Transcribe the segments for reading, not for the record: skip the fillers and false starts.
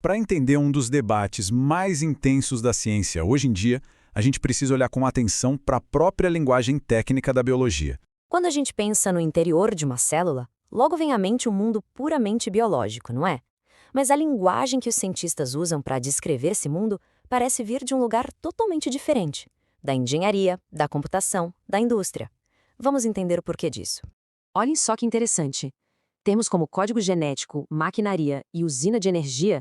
Para entender um dos debates mais intensos da ciência hoje em dia, a gente precisa olhar com atenção para a própria linguagem técnica da biologia. Quando a gente pensa no interior de uma célula, logo vem à mente um mundo puramente biológico, não é? Mas a linguagem que os cientistas usam para descrever esse mundo parece vir de um lugar totalmente diferente, da engenharia, da computação, da indústria. Vamos entender o porquê disso. Olhem só que interessante. Termos como código genético, maquinaria e usina de energia,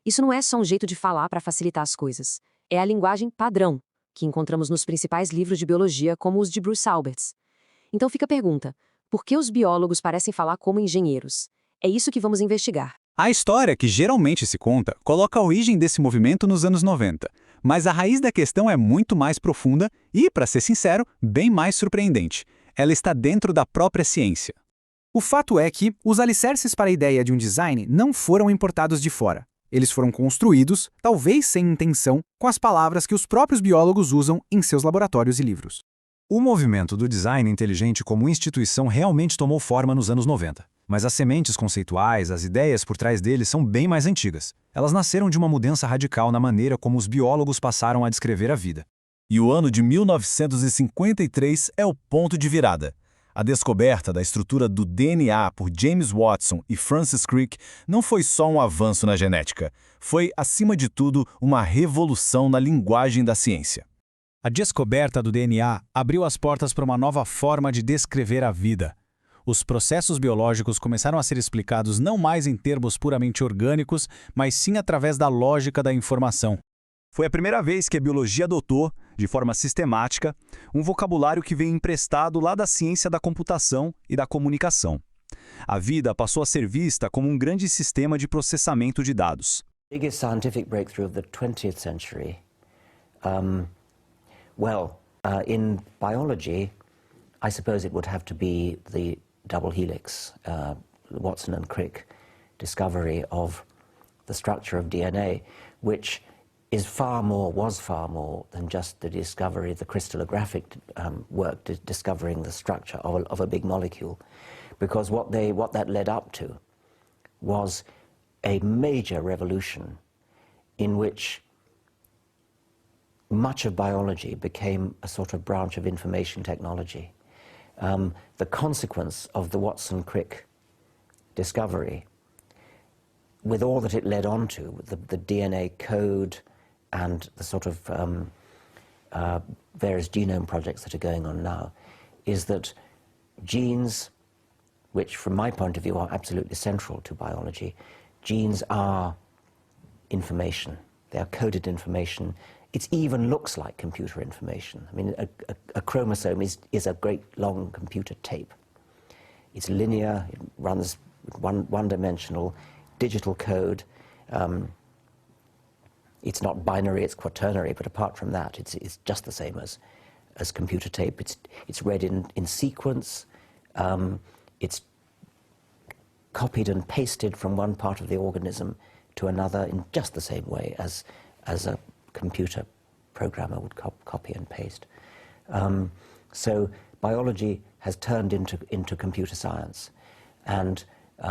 isso não é só um jeito de falar para facilitar as coisas. É a linguagem padrão, que encontramos nos principais livros de biologia, como os de Bruce Alberts. Então fica a pergunta, por que os biólogos parecem falar como engenheiros? É isso que vamos investigar. A história que geralmente se conta coloca a origem desse movimento nos anos 90, mas a raiz da questão é muito mais profunda e, para ser sincero, bem mais surpreendente. Ela está dentro da própria ciência. O fato é que os alicerces para a ideia de um design não foram importados de fora. Eles foram construídos, talvez sem intenção, com as palavras que os próprios biólogos usam em seus laboratórios e livros. O movimento do design inteligente como instituição realmente tomou forma nos anos 90. Mas as sementes conceituais, as ideias por trás deles são bem mais antigas. Elas nasceram de uma mudança radical na maneira como os biólogos passaram a descrever a vida. E o ano de 1953 é o ponto de virada. A descoberta da estrutura do DNA por James Watson e Francis Crick não foi só um avanço na genética. Foi, acima de tudo, uma revolução na linguagem da ciência. A descoberta do DNA abriu as portas para uma nova forma de descrever a vida. Os processos biológicos começaram a ser explicados não mais em termos puramente orgânicos, mas sim através da lógica da informação. Foi a primeira vez que a biologia adotou, de forma sistemática, um vocabulário que veio emprestado lá da ciência da computação e da comunicação. A vida passou a ser vista como um grande sistema de processamento de dados. Biggest scientific breakthrough of the 20th century. In biology, I suppose it would have to be the double helix, Watson and Crick discovery of the structure of DNA, which was far more than just the discovery, the crystallographic work, discovering the structure of a big molecule. Because what that led up to was a major revolution in which much of biology became a sort of branch of information technology. The consequence of the Watson-Crick discovery, with all that it led on to, the DNA code and the sort of various genome projects that are going on now, is that genes, which from my point of view are absolutely central to biology, genes are information. They are coded information. It even looks like computer information. I mean, a chromosome is a great long computer tape. It's linear, it runs one-dimensional, digital code. It's not binary, it's quaternary, but apart from that, it's just the same as computer tape. It's read in sequence. It's copied and pasted from one part of the organism to another in just the same way as a computer programmer would copy and paste. So biology has turned into computer science.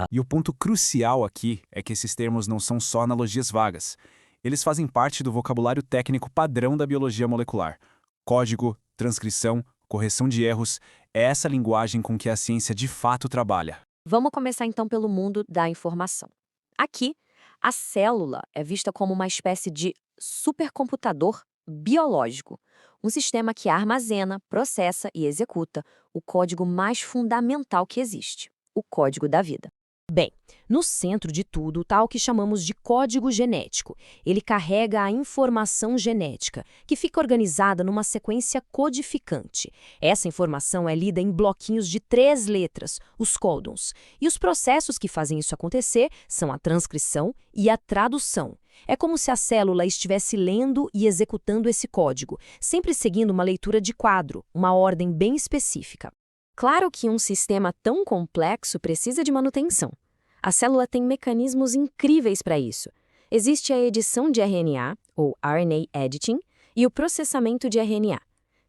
E o ponto crucial aqui é que esses termos não são só analogias vagas. Eles fazem parte do vocabulário técnico padrão da biologia molecular. Código, transcrição, correção de erros, é essa linguagem com que a ciência de fato trabalha. Vamos começar então pelo mundo da informação. Aqui, a célula é vista como uma espécie de supercomputador biológico, um sistema que armazena, processa e executa o código mais fundamental que existe, o código da vida. Bem, no centro de tudo está o que chamamos de código genético. Ele carrega a informação genética, que fica organizada numa sequência codificante. Essa informação é lida em bloquinhos de 3 letras, os códons. E os processos que fazem isso acontecer são a transcrição e a tradução. É como se a célula estivesse lendo e executando esse código, sempre seguindo uma leitura de quadro, uma ordem bem específica. Claro que um sistema tão complexo precisa de manutenção. A célula tem mecanismos incríveis para isso. Existe a edição de RNA, ou RNA editing, e o processamento de RNA.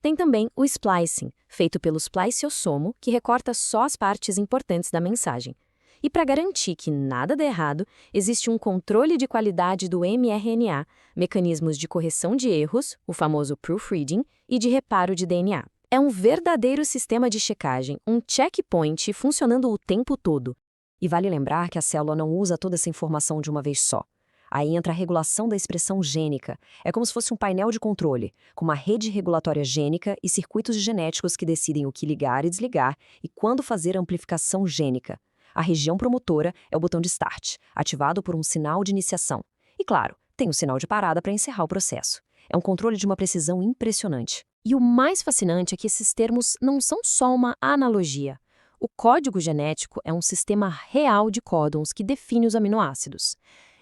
Tem também o splicing, feito pelo spliceossomo, que recorta só as partes importantes da mensagem. E para garantir que nada dê errado, existe um controle de qualidade do mRNA, mecanismos de correção de erros, o famoso proofreading, e de reparo de DNA. É um verdadeiro sistema de checagem, um checkpoint funcionando o tempo todo. E vale lembrar que a célula não usa toda essa informação de uma vez só. Aí entra a regulação da expressão gênica. É como se fosse um painel de controle, com uma rede regulatória gênica e circuitos genéticos que decidem o que ligar e desligar e quando fazer a amplificação gênica. A região promotora é o botão de start, ativado por um sinal de iniciação. E claro, tem um sinal de parada para encerrar o processo. É um controle de uma precisão impressionante. E o mais fascinante é que esses termos não são só uma analogia. O código genético é um sistema real de códons que define os aminoácidos.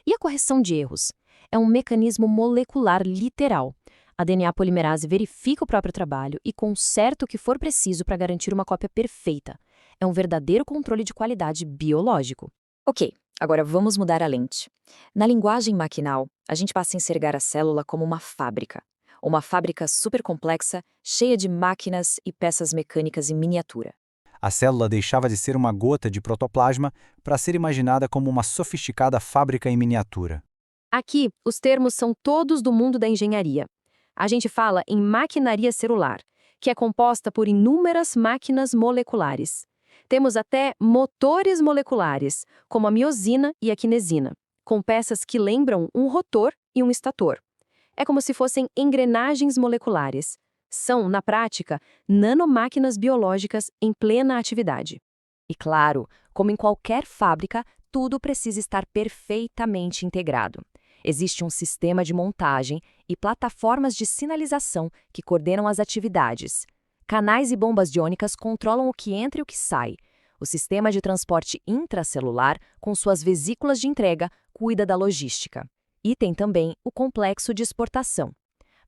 E a correção de erros? É um mecanismo molecular literal. A DNA polimerase verifica o próprio trabalho e conserta o que for preciso para garantir uma cópia perfeita. É um verdadeiro controle de qualidade biológico. Ok, agora vamos mudar a lente. Na linguagem maquinal, a gente passa a enxergar a célula como uma fábrica. Uma fábrica super complexa, cheia de máquinas e peças mecânicas em miniatura. A célula deixava de ser uma gota de protoplasma para ser imaginada como uma sofisticada fábrica em miniatura. Aqui, os termos são todos do mundo da engenharia. A gente fala em maquinaria celular, que é composta por inúmeras máquinas moleculares. Temos até motores moleculares, como a miosina e a quinesina, com peças que lembram um rotor e um estator. É como se fossem engrenagens moleculares. São, na prática, nanomáquinas biológicas em plena atividade. E claro, como em qualquer fábrica, tudo precisa estar perfeitamente integrado. Existe um sistema de montagem e plataformas de sinalização que coordenam as atividades. Canais e bombas iônicas controlam o que entra e o que sai. O sistema de transporte intracelular, com suas vesículas de entrega, cuida da logística. E tem também o complexo de exportação.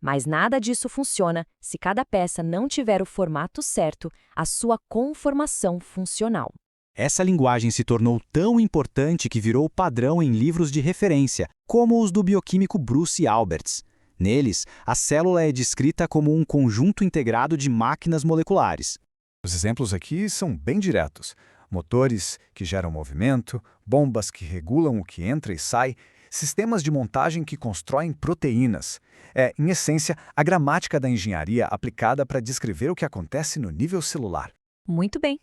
Mas nada disso funciona se cada peça não tiver o formato certo, a sua conformação funcional. Essa linguagem se tornou tão importante que virou padrão em livros de referência, como os do bioquímico Bruce Alberts. Neles, a célula é descrita como um conjunto integrado de máquinas moleculares. Os exemplos aqui são bem diretos. Motores que geram movimento, bombas que regulam o que entra e sai, sistemas de montagem que constroem proteínas. É, em essência, a gramática da engenharia aplicada para descrever o que acontece no nível celular. Muito bem.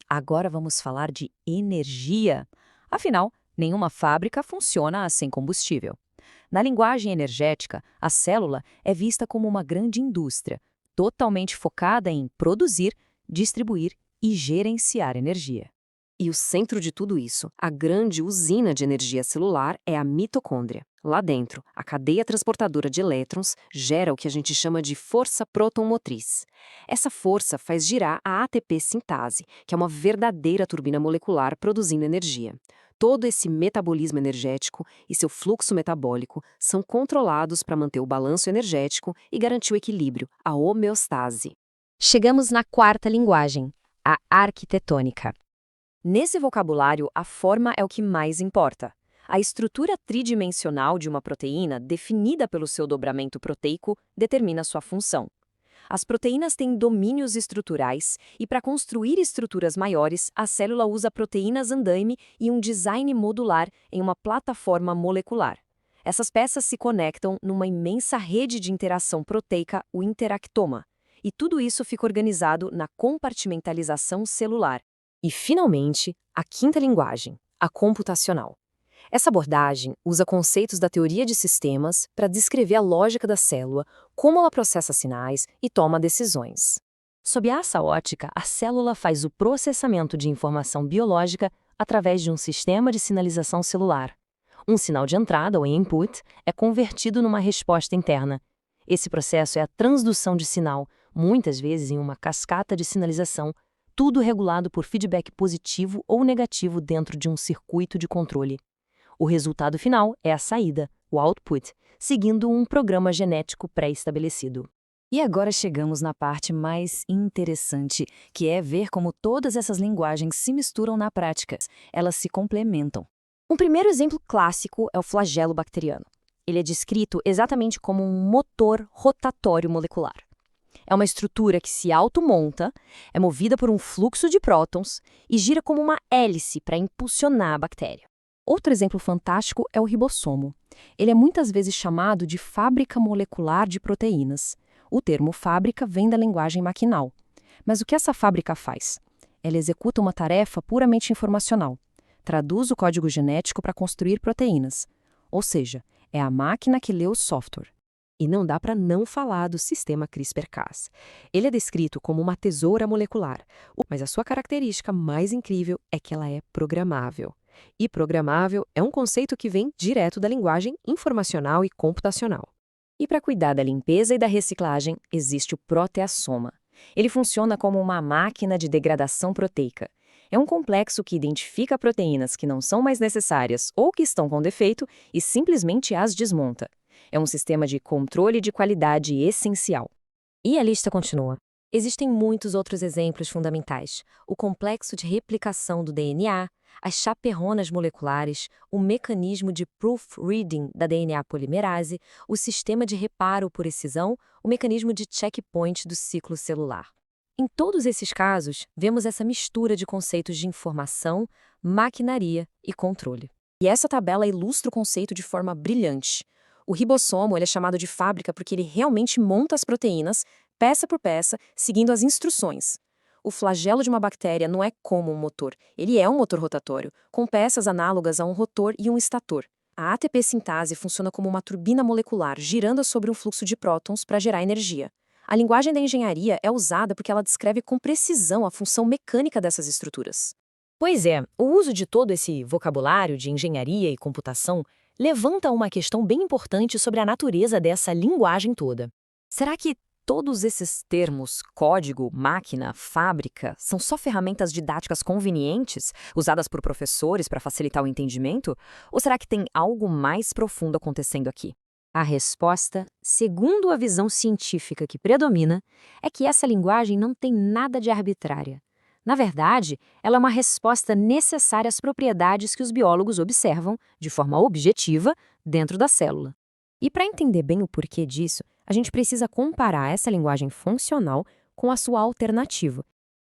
Agora vamos falar de energia. Afinal, nenhuma fábrica funciona sem combustível. Na linguagem energética, a célula é vista como uma grande indústria, totalmente focada em produzir, distribuir e gerenciar energia. E o centro de tudo isso, a grande usina de energia celular, é a mitocôndria. Lá dentro, a cadeia transportadora de elétrons gera o que a gente chama de força proton-motriz. Essa força faz girar a ATP sintase, que é uma verdadeira turbina molecular produzindo energia. Todo esse metabolismo energético e seu fluxo metabólico são controlados para manter o balanço energético e garantir o equilíbrio, a homeostase. Chegamos na quarta linguagem, a arquitetônica. Nesse vocabulário, a forma é o que mais importa. A estrutura tridimensional de uma proteína, definida pelo seu dobramento proteico, determina sua função. As proteínas têm domínios estruturais e, para construir estruturas maiores, a célula usa proteínas andaime e um design modular em uma plataforma molecular. Essas peças se conectam numa imensa rede de interação proteica, o interactoma. E tudo isso fica organizado na compartimentalização celular. E, finalmente, a quinta linguagem, a computacional. Essa abordagem usa conceitos da teoria de sistemas para descrever a lógica da célula, como ela processa sinais e toma decisões. Sob essa ótica, a célula faz o processamento de informação biológica através de um sistema de sinalização celular. Um sinal de entrada, ou input, é convertido numa resposta interna. Esse processo é a transdução de sinal, muitas vezes em uma cascata de sinalização, tudo regulado por feedback positivo ou negativo dentro de um circuito de controle. O resultado final é a saída, o output, seguindo um programa genético pré-estabelecido. E agora chegamos na parte mais interessante, que é ver como todas essas linguagens se misturam na prática. Elas se complementam. Um primeiro exemplo clássico é o flagelo bacteriano. Ele é descrito exatamente como um motor rotatório molecular. É uma estrutura que se automonta, é movida por um fluxo de prótons e gira como uma hélice para impulsionar a bactéria. Outro exemplo fantástico é o ribossomo. Ele é muitas vezes chamado de fábrica molecular de proteínas. O termo fábrica vem da linguagem maquinal. Mas o que essa fábrica faz? Ela executa uma tarefa puramente informacional. Traduz o código genético para construir proteínas. Ou seja, é a máquina que lê o software. E não dá para não falar do sistema CRISPR-Cas. Ele é descrito como uma tesoura molecular, mas a sua característica mais incrível é que ela é programável. E programável é um conceito que vem direto da linguagem informacional e computacional. E para cuidar da limpeza e da reciclagem, existe o proteassoma. Ele funciona como uma máquina de degradação proteica. É um complexo que identifica proteínas que não são mais necessárias ou que estão com defeito e simplesmente as desmonta. É um sistema de controle de qualidade essencial. E a lista continua. Existem muitos outros exemplos fundamentais. O complexo de replicação do DNA, as chaperronas moleculares, o mecanismo de proofreading da DNA polimerase, o sistema de reparo por excisão, o mecanismo de checkpoint do ciclo celular. Em todos esses casos, vemos essa mistura de conceitos de informação, maquinaria e controle. E essa tabela ilustra o conceito de forma brilhante. O ribossomo ele é chamado de fábrica porque ele realmente monta as proteínas, peça por peça, seguindo as instruções. O flagelo de uma bactéria não é como um motor, ele é um motor rotatório, com peças análogas a um rotor e um estator. A ATP-sintase funciona como uma turbina molecular girando sobre um fluxo de prótons para gerar energia. A linguagem da engenharia é usada porque ela descreve com precisão a função mecânica dessas estruturas. Pois é, o uso de todo esse vocabulário de engenharia e computação levanta uma questão bem importante sobre a natureza dessa linguagem toda. Será que todos esses termos, código, máquina, fábrica, são só ferramentas didáticas convenientes, usadas por professores para facilitar o entendimento? Ou será que tem algo mais profundo acontecendo aqui? A resposta, segundo a visão científica que predomina, é que essa linguagem não tem nada de arbitrária. Na verdade, ela é uma resposta necessária às propriedades que os biólogos observam, de forma objetiva, dentro da célula. E para entender bem o porquê disso, a gente precisa comparar essa linguagem funcional com a sua alternativa.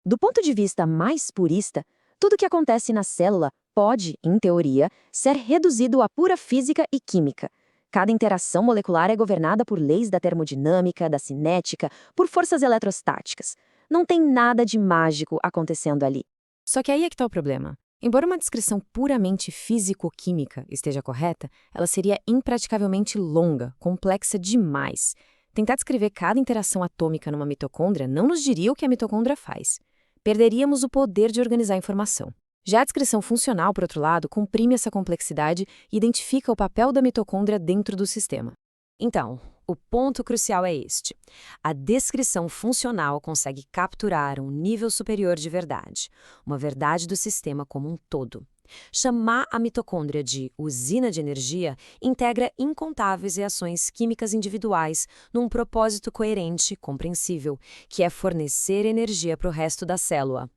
Do ponto de vista mais purista, tudo o que acontece na célula pode, em teoria, ser reduzido a pura física e química. Cada interação molecular é governada por leis da termodinâmica, da cinética, por forças eletrostáticas. Não tem nada de mágico acontecendo ali. Só que aí é que está o problema. Embora uma descrição puramente físico-química esteja correta, ela seria impraticavelmente longa, complexa demais. Tentar descrever cada interação atômica numa mitocôndria não nos diria o que a mitocôndria faz. Perderíamos o poder de organizar a informação. Já a descrição funcional, por outro lado, comprime essa complexidade e identifica o papel da mitocôndria dentro do sistema. Então, o ponto crucial é este. A descrição funcional consegue capturar um nível superior de verdade, uma verdade do sistema como um todo. Chamar a mitocôndria de usina de energia integra incontáveis reações químicas individuais num propósito coerente, compreensível, que é fornecer energia para o resto da célula.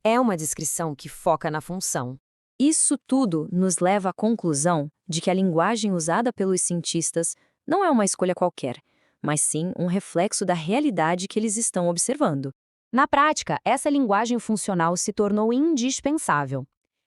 É uma descrição que foca na função. Isso tudo nos leva à conclusão de que a linguagem usada pelos cientistas não é uma escolha qualquer, mas sim um reflexo da realidade que eles estão observando. Na prática, essa linguagem funcional se tornou indispensável.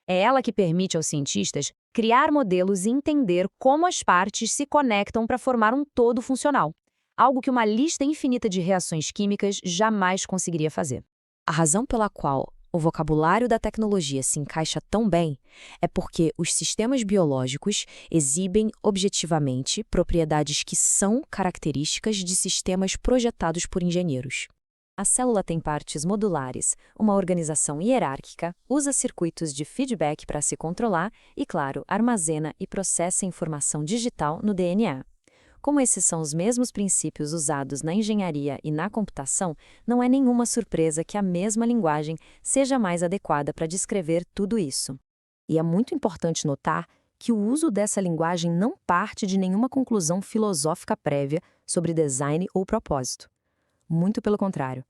É ela que permite aos cientistas criar modelos e entender como as partes se conectam para formar um todo funcional, algo que uma lista infinita de reações químicas jamais conseguiria fazer. A razão pela qual o vocabulário da tecnologia se encaixa tão bem é porque os sistemas biológicos exibem objetivamente propriedades que são características de sistemas projetados por engenheiros. A célula tem partes modulares, uma organização hierárquica, usa circuitos de feedback para se controlar e, claro, armazena e processa informação digital no DNA. Como esses são os mesmos princípios usados na engenharia e na computação, não é nenhuma surpresa que a mesma linguagem seja mais adequada para descrever tudo isso. E é muito importante notar que o uso dessa linguagem não parte de nenhuma conclusão filosófica prévia sobre design ou propósito. Muito pelo contrário.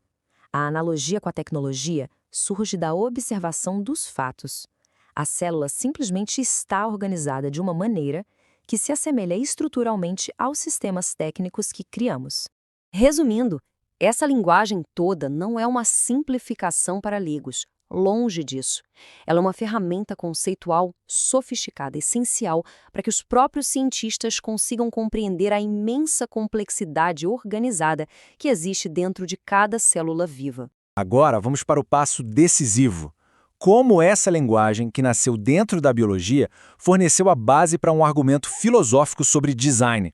A analogia com a tecnologia surge da observação dos fatos. A célula simplesmente está organizada de uma maneira que se assemelha estruturalmente aos sistemas técnicos que criamos. Resumindo, Essa linguagem toda não é uma simplificação para leigos. Longe disso. Ela é uma ferramenta conceitual sofisticada, essencial para que os próprios cientistas consigam compreender a imensa complexidade organizada que existe dentro de cada célula viva. Agora vamos para o passo decisivo. Como essa linguagem, que nasceu dentro da biologia, forneceu a base para um argumento filosófico sobre design.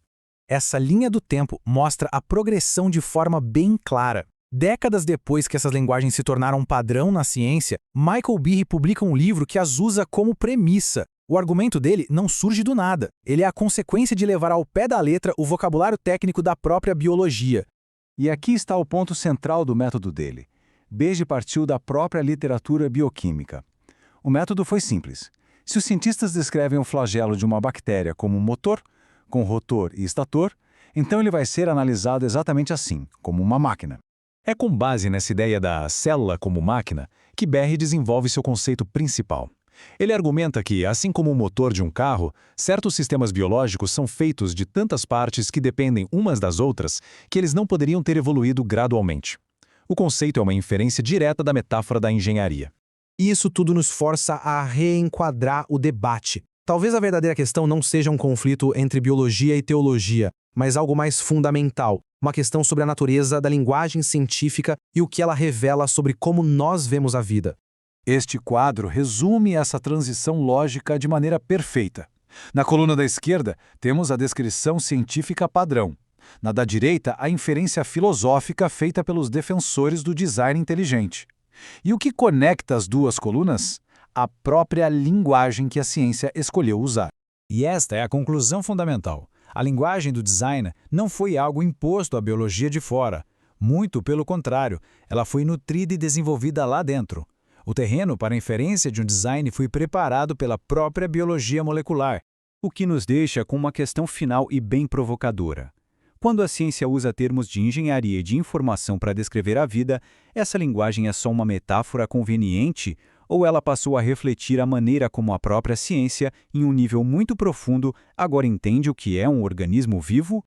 Essa linha do tempo mostra a progressão de forma bem clara. Décadas depois que essas linguagens se tornaram um padrão na ciência, Michael Behe publica um livro que as usa como premissa. O argumento dele não surge do nada. Ele é a consequência de levar ao pé da letra o vocabulário técnico da própria biologia. E aqui está o ponto central do método dele. Behe partiu da própria literatura bioquímica. O método foi simples. Se os cientistas descrevem o flagelo de uma bactéria como um motor, com rotor e estator, então ele vai ser analisado exatamente assim, como uma máquina. É com base nessa ideia da célula como máquina que Behe desenvolve seu conceito principal. Ele argumenta que, assim como o motor de um carro, certos sistemas biológicos são feitos de tantas partes que dependem umas das outras que eles não poderiam ter evoluído gradualmente. O conceito é uma inferência direta da metáfora da engenharia. E isso tudo nos força a reenquadrar o debate. Talvez a verdadeira questão não seja um conflito entre biologia e teologia, mas algo mais fundamental, uma questão sobre a natureza da linguagem científica e o que ela revela sobre como nós vemos a vida. Este quadro resume essa transição lógica de maneira perfeita. Na coluna da esquerda, temos a descrição científica padrão. Na da direita, a inferência filosófica feita pelos defensores do design inteligente. E o que conecta as duas colunas? A própria linguagem que a ciência escolheu usar. E esta é a conclusão fundamental. A linguagem do design não foi algo imposto à biologia de fora. Muito pelo contrário, ela foi nutrida e desenvolvida lá dentro. O terreno para a inferência de um design foi preparado pela própria biologia molecular. O que nos deixa com uma questão final e bem provocadora. Quando a ciência usa termos de engenharia e de informação para descrever a vida, essa linguagem é só uma metáfora conveniente ou ela passou a refletir a maneira como a própria ciência, em um nível muito profundo, agora entende o que é um organismo vivo?